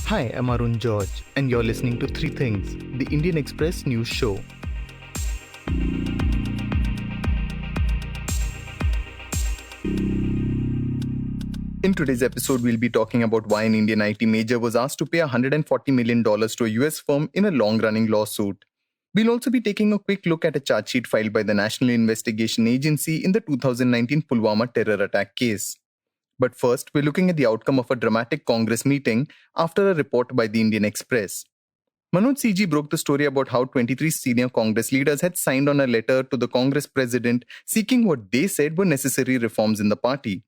Hi, I'm Arun George, and you're listening to Three Things, the Indian Express news show. In today's episode, we'll be talking about why an Indian IT major was asked to pay $140 million to a US firm in a long running lawsuit. We'll also be taking a quick look at a charge sheet filed by the National Investigation Agency in the 2019 Pulwama terror attack case. But first, we're looking at the outcome of a dramatic Congress meeting after a report by the Indian Express. Manoj CG broke the story about how 23 senior Congress leaders had signed on a letter to the Congress president seeking what they said were necessary reforms in the party.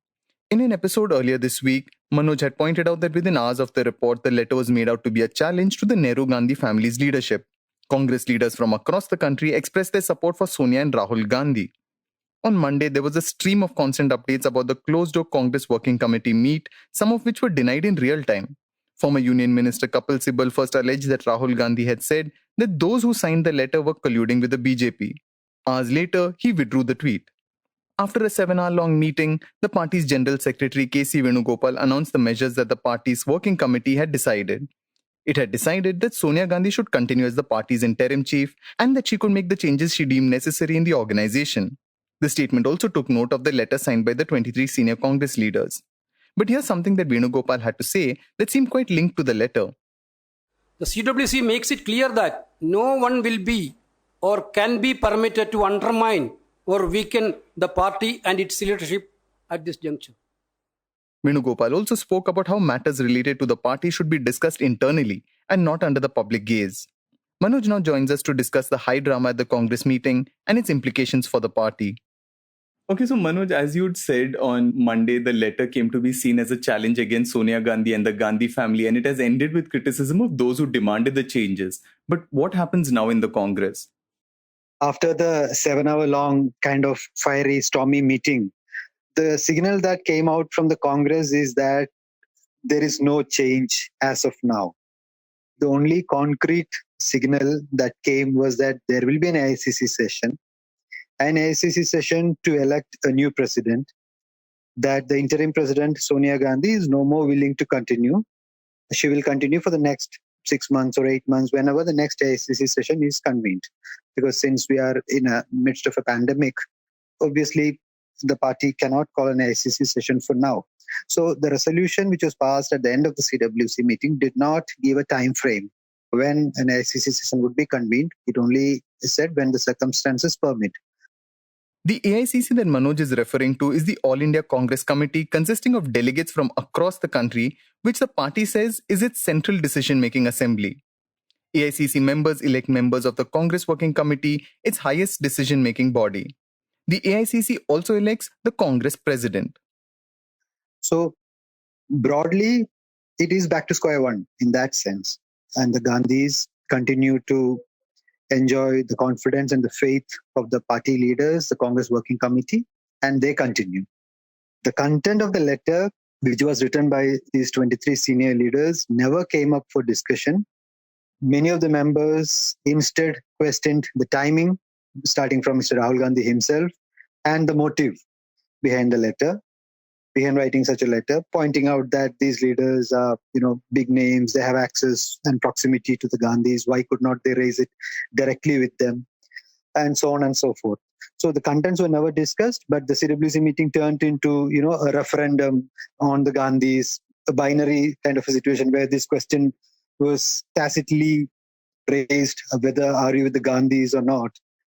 In an episode earlier this week, Manoj had pointed out that within hours of the report, the letter was made out to be a challenge to the Nehru Gandhi family's leadership. Congress leaders from across the country expressed their support for Sonia and Rahul Gandhi. On Monday, there was a stream of constant updates about the closed-door Congress Working Committee meet, some of which were denied in real time. Former Union Minister Kapil Sibal first alleged that Rahul Gandhi had said that those who signed the letter were colluding with the BJP. Hours later, he withdrew the tweet. After a 7-hour-long meeting, the party's General Secretary K.C. Venugopal announced the measures that the party's working committee had decided. It had decided that Sonia Gandhi should continue as the party's interim chief and that she could make the changes she deemed necessary in the organization. The statement also took note of the letter signed by the 23 senior Congress leaders. But here's something that Venugopal had to say that seemed quite linked to the letter. The CWC makes it clear that no one will be or can be permitted to undermine or weaken the party and its leadership at this juncture. Venugopal also spoke about how matters related to the party should be discussed internally and not under the public gaze. Manoj now joins us to discuss the high drama at the Congress meeting and its implications for the party. Okay, so Manoj, as you'd said on Monday, the letter came to be seen as a challenge against Sonia Gandhi and the Gandhi family, and it has ended with criticism of those who demanded the changes. But what happens now in the Congress? After the 7-hour-long kind of fiery, stormy meeting, the signal that came out from the Congress is that there is no change as of now. The only concrete signal that came was that there will be an AICC session to elect a new president, that the interim president, Sonia Gandhi, is no more willing to continue. She will continue for the next 6 months or 8 months, whenever the next AICC session is convened. Because since we are in the midst of a pandemic, obviously the party cannot call an AICC session for now. So the resolution which was passed at the end of the CWC meeting did not give a time frame when an AICC session would be convened. It only said when the circumstances permit. The AICC that Manoj is referring to is the All India Congress Committee consisting of delegates from across the country, which the party says is its central decision-making assembly. AICC members elect members of the Congress Working Committee, its highest decision-making body. The AICC also elects the Congress president. So broadly, it is back to square one in that sense. And the Gandhis continue to enjoy the confidence and the faith of the party leaders, the Congress Working Committee, and they continue. The content of the letter, which was written by these 23 senior leaders, never came up for discussion. Many of the members instead questioned the timing, starting from Mr. Rahul Gandhi himself, and the motive behind the letter, behind writing such a letter, pointing out that these leaders are, big names, they have access and proximity to the Gandhis. Why could not they raise it directly with them? And so on and so forth. So the contents were never discussed, but the CWC meeting turned into, a referendum on the Gandhis, a binary kind of a situation where this question was tacitly raised, whether are you with the Gandhis or not.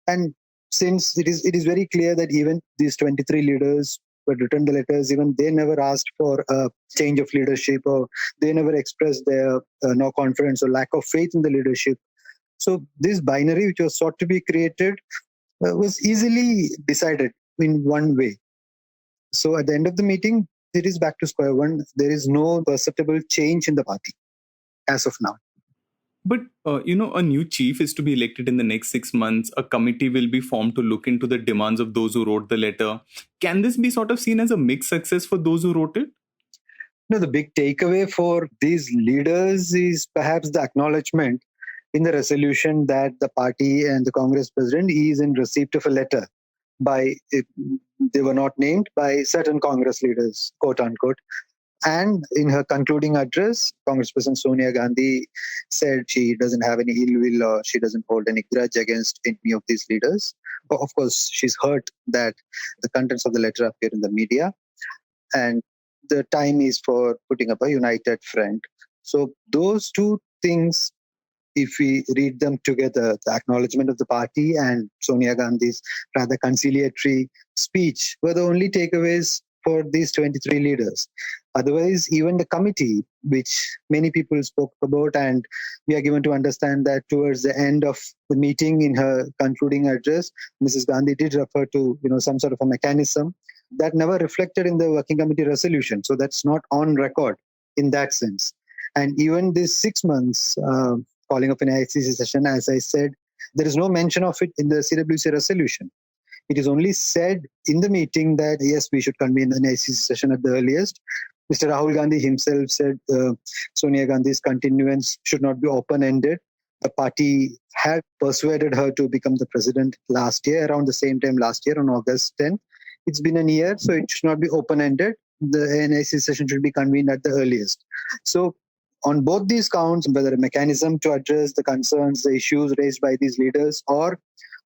And since it is very clear that even these 23 leaders who had written the letters, even they never asked for a change of leadership, or they never expressed their no confidence or lack of faith in the leadership. So this binary, which was sought to be created, was easily decided in one way. So at the end of the meeting, it is back to square one. There is no perceptible change in the party as of now. But, a new chief is to be elected in the next 6 months. A committee will be formed to look into the demands of those who wrote the letter. Can this be sort of seen as a mixed success for those who wrote it? No, the big takeaway for these leaders is perhaps the acknowledgement in the resolution that the party and the Congress president is in receipt of a letter by, they were not named, by certain Congress leaders, quote unquote, And in her concluding address, Congressperson Sonia Gandhi said she doesn't have any ill will or she doesn't hold any grudge against any of these leaders. Of course, she's hurt that the contents of the letter appear in the media, and the time is for putting up a united front. So those two things, if we read them together, the acknowledgement of the party and Sonia Gandhi's rather conciliatory speech were the only takeaways for these 23 leaders. Otherwise, even the committee, which many people spoke about, and we are given to understand that towards the end of the meeting, in her concluding address, Mrs. Gandhi did refer to some sort of a mechanism that never reflected in the working committee resolution. So that's not on record in that sense. And even this 6 months calling of an ICC session, as I said, there is no mention of it in the CWC resolution. It is only said in the meeting that, yes, we should convene an ICC session at the earliest. Mr. Rahul Gandhi himself said Sonia Gandhi's continuance should not be open-ended. The party had persuaded her to become the president last year, around the same time last year on August 10th. It's been a year, so it should not be open-ended. The ICC session should be convened at the earliest. So on both these counts, whether a mechanism to address the concerns, the issues raised by these leaders, or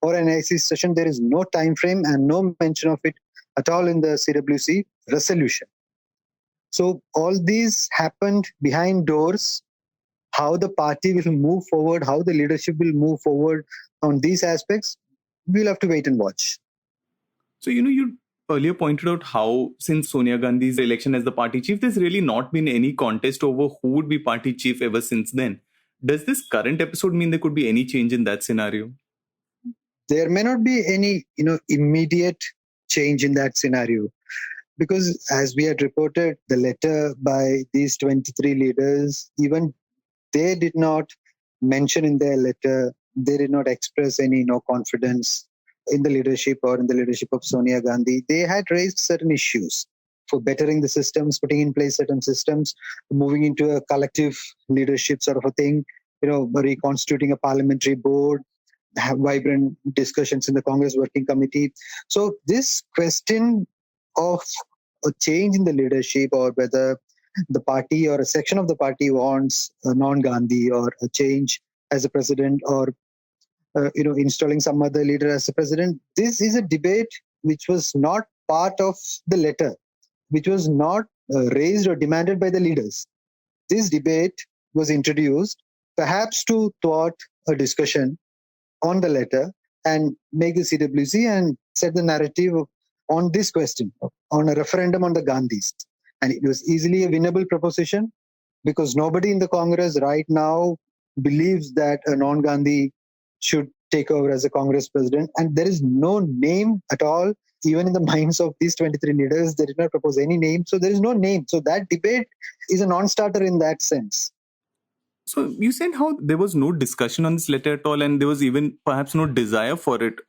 an ICC session, there is no time frame and no mention of it at all in the CWC resolution. So all these happened behind doors. How the party will move forward, how the leadership will move forward on these aspects, we'll have to wait and watch. So, you earlier pointed out how since Sonia Gandhi's election as the party chief, there's really not been any contest over who would be party chief ever since then. Does this current episode mean there could be any change in that scenario? There may not be any, immediate change in that scenario, because as we had reported, the letter by these 23 leaders, even they did not mention in their letter, they did not express any confidence in the leadership or in the leadership of Sonia Gandhi. They had raised certain issues for bettering the systems, putting in place certain systems, moving into a collective leadership sort of a thing, reconstituting a parliamentary board, have vibrant discussions in the Congress Working Committee. So this question of a change in the leadership, or whether the party or a section of the party wants a non-Gandhi or a change as a president, or installing some other leader as a president, this is a debate which was not part of the letter, which was not raised or demanded by the leaders. This debate was introduced perhaps to thwart a discussion on the letter and make the CWC and set the narrative on this question, on a referendum on the Gandhis. And it was easily a winnable proposition, because nobody in the Congress right now believes that a non-Gandhi should take over as a Congress president. And there is no name at all, even in the minds of these 23 leaders. They did not propose any name. So there is no name. So that debate is a non-starter in that sense. So you said how there was no discussion on this letter at all, and there was even perhaps no desire for it.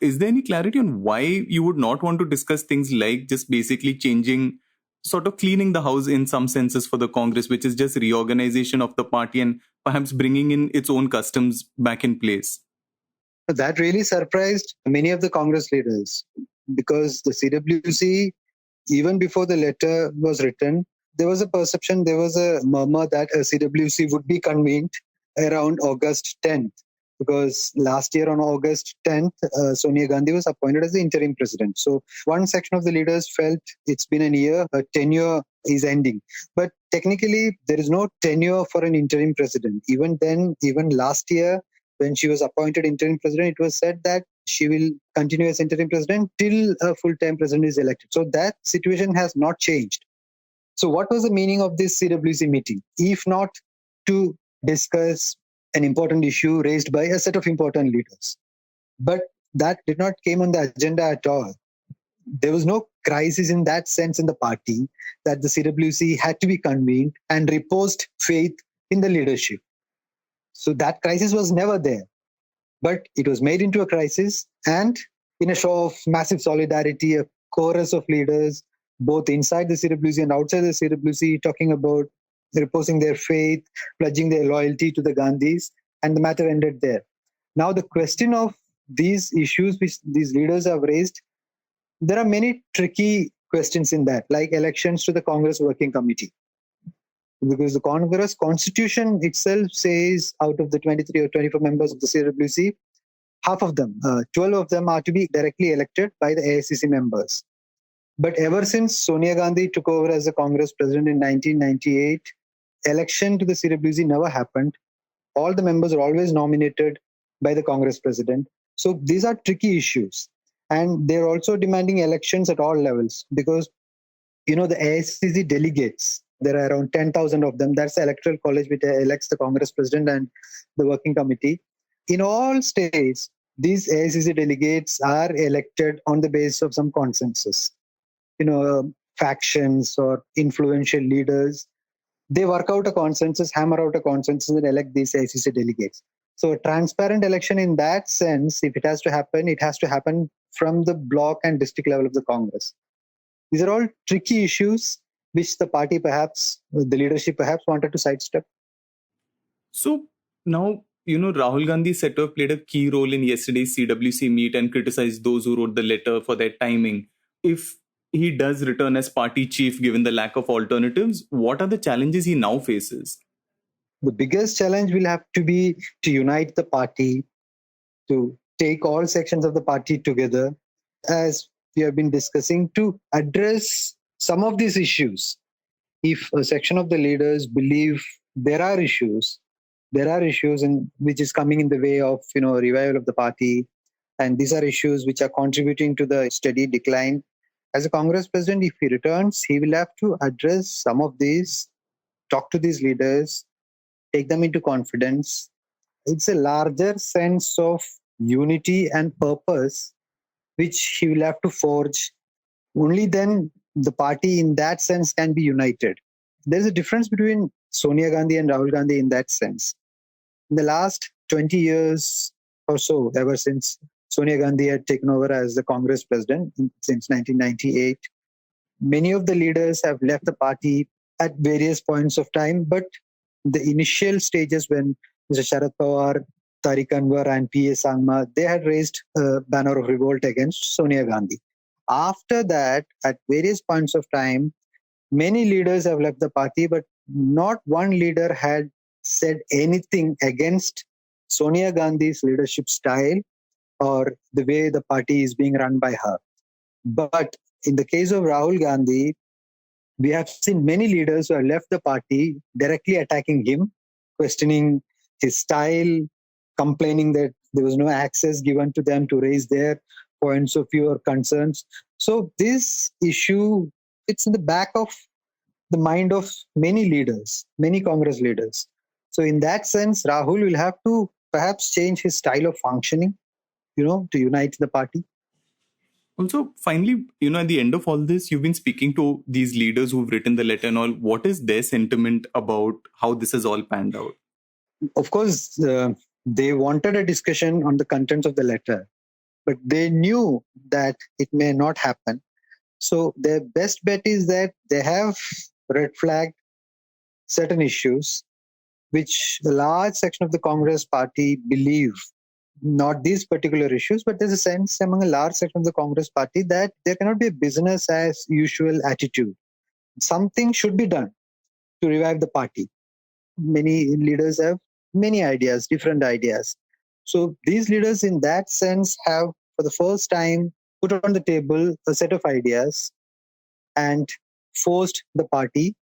Is there any clarity on why you would not want to discuss things like just basically changing, sort of cleaning the house in some senses for the Congress, which is just reorganization of the party and perhaps bringing in its own customs back in place? That really surprised many of the Congress leaders, because the CWC, even before the letter was written, there was a perception, there was a murmur that a CWC would be convened around August 10th. Because last year on August 10th, Sonia Gandhi was appointed as the interim president. So one section of the leaders felt it's been a year, her tenure is ending. But technically, there is no tenure for an interim president. Even then, even last year, when she was appointed interim president, it was said that she will continue as interim president till a full-time president is elected. So that situation has not changed. So what was the meaning of this CWC meeting, if not to discuss an important issue raised by a set of important leaders? But that did not came on the agenda at all. There was no crisis in that sense in the party that the CWC had to be convened and reposed faith in the leadership. So that crisis was never there. But it was made into a crisis, and in a show of massive solidarity, a chorus of leaders, both inside the CWC and outside the CWC, talking about reposing their faith, pledging their loyalty to the Gandhis, and the matter ended there. Now, the question of these issues which these leaders have raised, there are many tricky questions in that, like elections to the Congress Working Committee. Because the Congress constitution itself says out of the 23 or 24 members of the CWC, half of them, 12 of them are to be directly elected by the AICC members. But ever since Sonia Gandhi took over as the Congress president in 1998, election to the CWC never happened. All the members are always nominated by the Congress president. So these are tricky issues. And they're also demanding elections at all levels because, the AICC delegates, there are around 10,000 of them. That's the electoral college which elects the Congress president and the working committee. In all states, these AICC delegates are elected on the basis of some consensus. Factions or influential leaders, they work out a consensus, hammer out a consensus, and elect these AICC delegates. So a transparent election in that sense, if it has to happen from the block and district level of the Congress. These are all tricky issues which the party the leadership perhaps wanted to sidestep. So now, Rahul Gandhi said to have played a key role in yesterday's CWC meet and criticized those who wrote the letter for their timing. If he does return as party chief, given the lack of alternatives, what are the challenges he now faces? The biggest challenge will have to be to unite the party, to take all sections of the party together, as we have been discussing, to address some of these issues. If a section of the leaders believe there are issues which is coming in the way of revival of the party, and these are issues which are contributing to the steady decline. As a Congress president, if he returns, he will have to address some of these, talk to these leaders, take them into confidence. It's a larger sense of unity and purpose which he will have to forge. Only then the party in that sense can be united. There's a difference between Sonia Gandhi and Rahul Gandhi in that sense. In the last 20 years or so, ever since Sonia Gandhi had taken over as the Congress president since 1998, many of the leaders have left the party at various points of time, but the initial stages when Mr. Sharad Pawar, Tariq Anwar and P.A. Sangma, they had raised a banner of revolt against Sonia Gandhi. After that, at various points of time, many leaders have left the party, but not one leader had said anything against Sonia Gandhi's leadership style or the way the party is being run by her. But in the case of Rahul Gandhi, we have seen many leaders who have left the party directly attacking him, questioning his style, complaining that there was no access given to them to raise their points of view or concerns. So this issue, it's in the back of the mind of many leaders, many Congress leaders. So in that sense, Rahul will have to perhaps change his style of functioning, to unite the party. Also, finally, at the end of all this, you've been speaking to these leaders who've written the letter and all. What is their sentiment about how this has all panned out? Of course, they wanted a discussion on the contents of the letter, but they knew that it may not happen. So their best bet is that they have red flagged certain issues which a large section of the Congress party believe, not these particular issues, but there's a sense among a large section of the Congress party that there cannot be a business as usual attitude. Something should be done to revive the party. Many leaders have many ideas, different ideas. So these leaders in that sense have, for the first time, put on the table a set of ideas and forced the party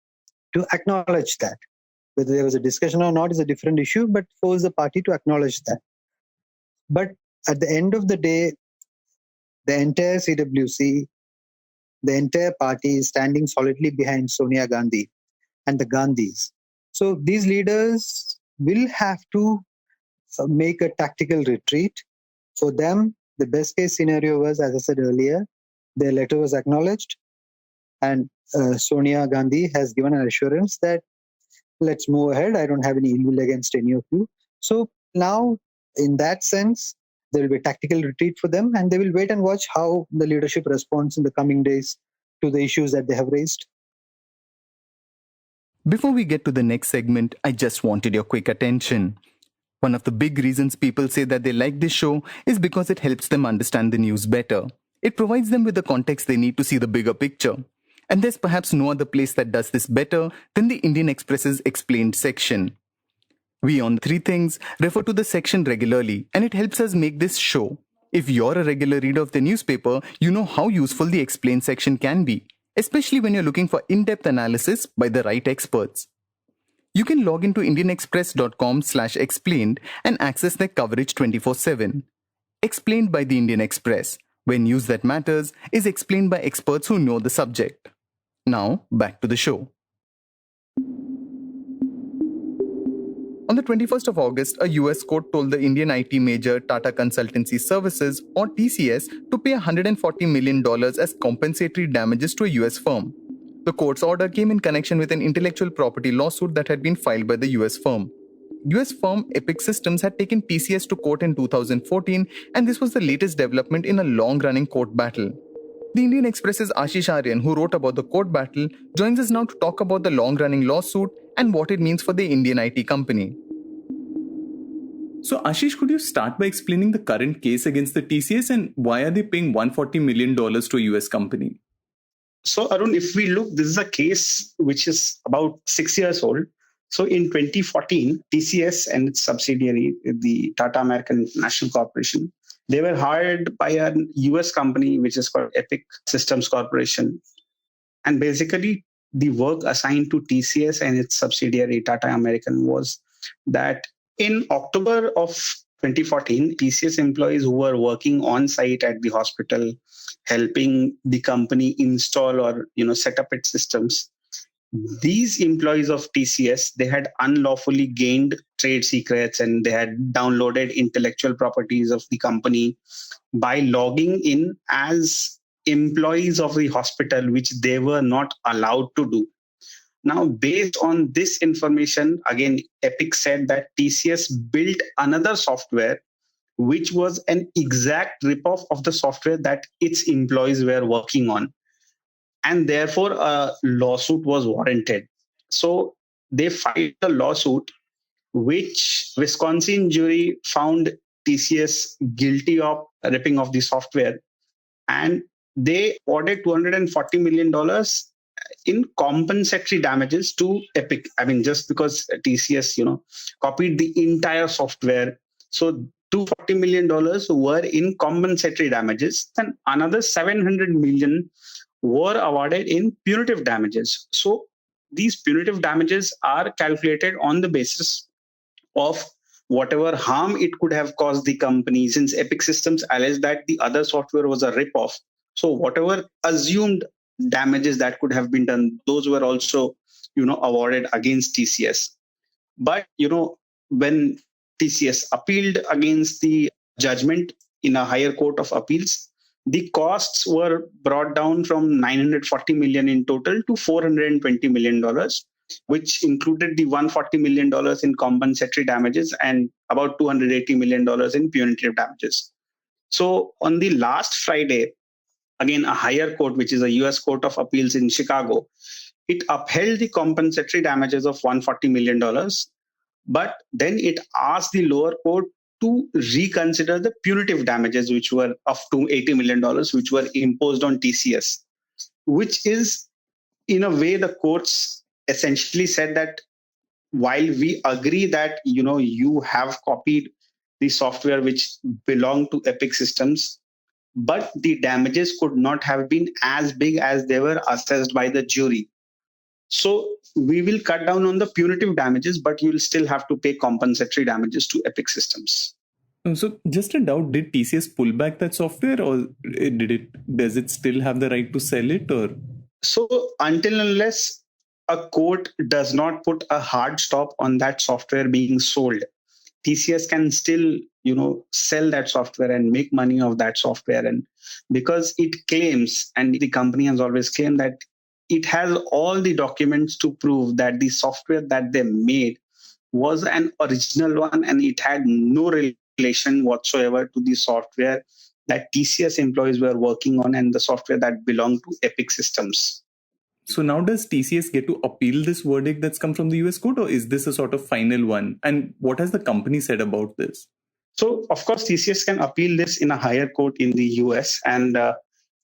to acknowledge that. Whether there was a discussion or not is a different issue, but force the party to acknowledge that. But at the end of the day, the entire CWC, the entire party is standing solidly behind Sonia Gandhi and the Gandhis. So these leaders will have to make a tactical retreat. For them, the best case scenario was, as I said earlier, their letter was acknowledged and Sonia Gandhi has given an assurance that let's move ahead. I don't have any ill will against any of you. So now, in that sense, there will be a tactical retreat for them and they will wait and watch how the leadership responds in the coming days to the issues that they have raised. Before we get to the next segment, I just wanted your quick attention. One of the big reasons people say that they like this show is because it helps them understand the news better. It provides them with the context they need to see the bigger picture. And there's perhaps no other place that does this better than the Indian Express's explained section. We on Three Things refer to the section regularly, and it helps us make this show. If you're a regular reader of the newspaper, you know how useful the explained section can be, especially when you're looking for in-depth analysis by the right experts. You can log into indianexpress.com/explained and access their coverage 24/7. Explained by the Indian Express, where news that matters is explained by experts who know the subject. Now, back to the show. On the 21st of August, a US court told the Indian IT major Tata Consultancy Services, or TCS, to pay $140 million as compensatory damages to a US firm. The court's order came in connection with an intellectual property lawsuit that had been filed by the US firm. US firm Epic Systems had taken TCS to court in 2014, and this was the latest development in a long-running court battle. The Indian Express's Ashish Aryan, who wrote about the court battle, joins us now to talk about the long-running lawsuit and what it means for the Indian IT company. So, Ashish, could you start by explaining the current case against the TCS and why are they paying $140 million to a US company? So, Arun, if we look, this is a case which is about 6 years old. So, in 2014, TCS and its subsidiary, the Tata American National Corporation, they were hired by a US company which is called Epic Systems Corporation. And basically, the work assigned to TCS and its subsidiary Tata American was that in October of 2014, TCS employees who were working on site at the hospital, helping the company install or set up its systems, these employees of TCS, they had unlawfully gained trade secrets and they had downloaded intellectual properties of the company by logging in as employees of the hospital, which they were not allowed to do. Now, based on this information, again, Epic said that TCS built another software which was an exact ripoff of the software that its employees were working on. And therefore, a lawsuit was warranted. So they filed a lawsuit, which Wisconsin jury found TCS guilty of ripping off the software. And they ordered $240 million in compensatory damages to Epic. I mean, just because TCS, copied the entire software. So $240 million were in compensatory damages. Then another $700 million were awarded in punitive damages. So these punitive damages are calculated on the basis of whatever harm it could have caused the company, since Epic Systems alleged that the other software was a ripoff. So whatever assumed damages that could have been done, those were also, awarded against TCS. But, when TCS appealed against the judgment in a higher court of appeals, the costs were brought down from $940 million in total to $420 million, which included the $140 million in compensatory damages and about $280 million in punitive damages. So on the last Friday, again, a higher court, which is a US Court of Appeals in Chicago, it upheld the compensatory damages of $140 million, but then it asked the lower court to reconsider the punitive damages, which were up to $80 million, which were imposed on TCS, which is, in a way, the courts essentially said that while we agree that, you have copied the software which belonged to Epic Systems, but the damages could not have been as big as they were assessed by the jury. So we will cut down on the punitive damages, but you will still have to pay compensatory damages to Epic Systems. So just a doubt, did TCS pull back that software or does it still have the right to sell it? Or so until unless a court does not put a hard stop on that software being sold, TCS can still, sell that software and make money of that software. And because it claims, and the company has always claimed that it has all the documents to prove that the software that they made was an original one and it had no relation whatsoever to the software that TCS employees were working on and the software that belonged to Epic Systems. So now does TCS get to appeal this verdict that's come from the US court, or is this a sort of final one? And what has the company said about this? So, of course, TCS can appeal this in a higher court in the US. And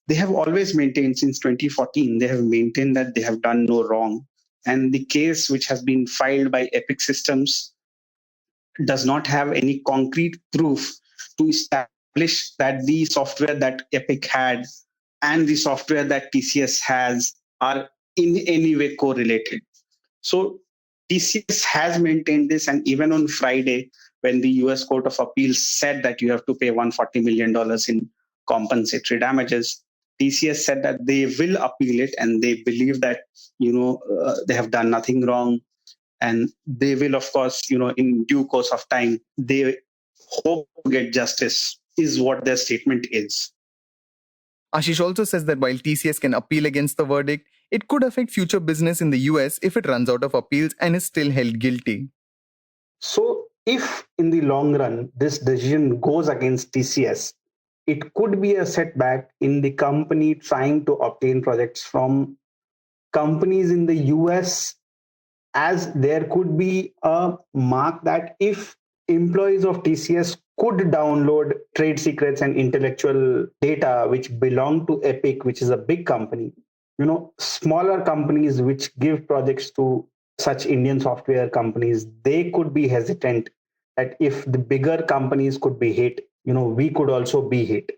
they have always maintained since 2014, they have maintained that they have done no wrong. And the case which has been filed by Epic Systems does not have any concrete proof to establish that the software that Epic had and the software that TCS has are in any way correlated. So TCS has maintained this, and even on Friday, when the US Court of Appeals said that you have to pay $140 million in compensatory damages, TCS said that they will appeal it, and they believe that they have done nothing wrong, and they will, of course, in due course of time, they hope to get justice, is what their statement is. Ashish also says that while TCS can appeal against the verdict, it could affect future business in the US if it runs out of appeals and is still held guilty. So if in the long run this decision goes against TCS, it could be a setback in the company trying to obtain projects from companies in the US, as there could be a mark that if employees of TCS could download trade secrets and intellectual data which belong to Epic, which is a big company, smaller companies which give projects to such Indian software companies, they could be hesitant that if the bigger companies could be hit, we could also be hit.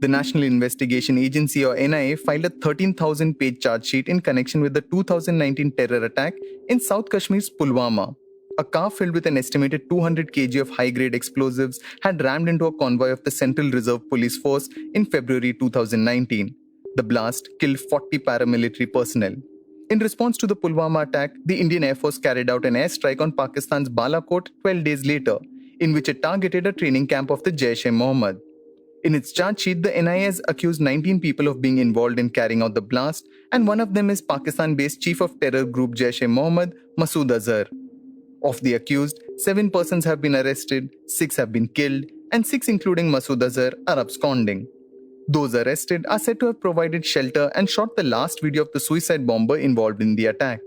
The National Investigation Agency, or NIA, filed a 13,000-page charge sheet in connection with the 2019 terror attack in South Kashmir's Pulwama. A car filled with an estimated 200 kg of high-grade explosives had rammed into a convoy of the Central Reserve Police Force in February 2019. The blast killed 40 paramilitary personnel. In response to the Pulwama attack, the Indian Air Force carried out an airstrike on Pakistan's Balakot 12 days later, in which it targeted a training camp of the Jaish-e-Mohammed. In its charge sheet, the NIA has accused 19 people of being involved in carrying out the blast, and one of them is Pakistan-based chief of terror group Jaish-e-Mohammed, Masood Azhar. Of the accused, 7 persons have been arrested, 6 have been killed, and 6, including Masood Azhar, are absconding. Those arrested are said to have provided shelter and shot the last video of the suicide bomber involved in the attack.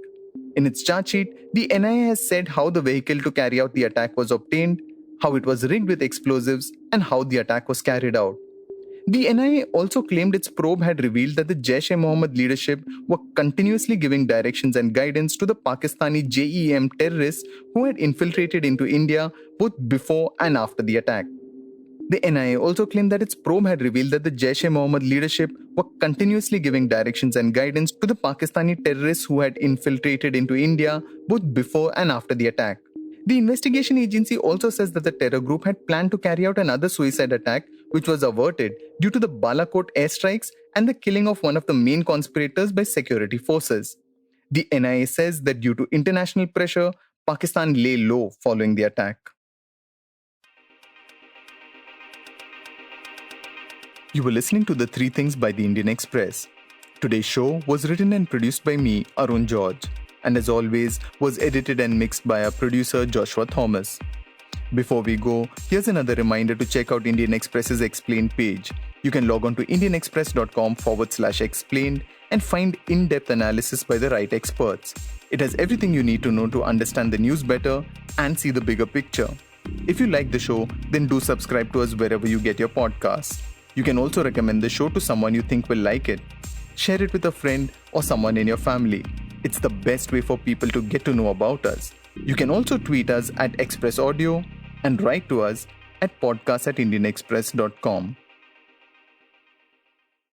In its charge sheet, the NIA has said how the vehicle to carry out the attack was obtained, how it was rigged with explosives, and how the attack was carried out. The NIA also claimed its probe had revealed that the Jaish-e-Mohammed leadership were continuously giving directions and guidance to the Pakistani JEM terrorists who had infiltrated into India both before and after the attack. The NIA also claimed that its probe had revealed that the Jaish-e-Mohammed leadership were continuously giving directions and guidance to the Pakistani terrorists who had infiltrated into India both before and after the attack. The investigation agency also says that the terror group had planned to carry out another suicide attack, which was averted due to the Balakot airstrikes and the killing of one of the main conspirators by security forces. The NIA says that due to international pressure, Pakistan lay low following the attack. You were listening to The Three Things by The Indian Express. Today's show was written and produced by me, Arun George, and as always, was edited and mixed by our producer, Joshua Thomas. Before we go, here's another reminder to check out Indian Express's Explained page. You can log on to indianexpress.com/explained and find in-depth analysis by the right experts. It has everything you need to know to understand the news better and see the bigger picture. If you like the show, then do subscribe to us wherever you get your podcasts. You can also recommend the show to someone you think will like it. Share it with a friend or someone in your family. It's the best way for people to get to know about us. You can also tweet us at Express Audio and write to us at podcast@indianexpress.com.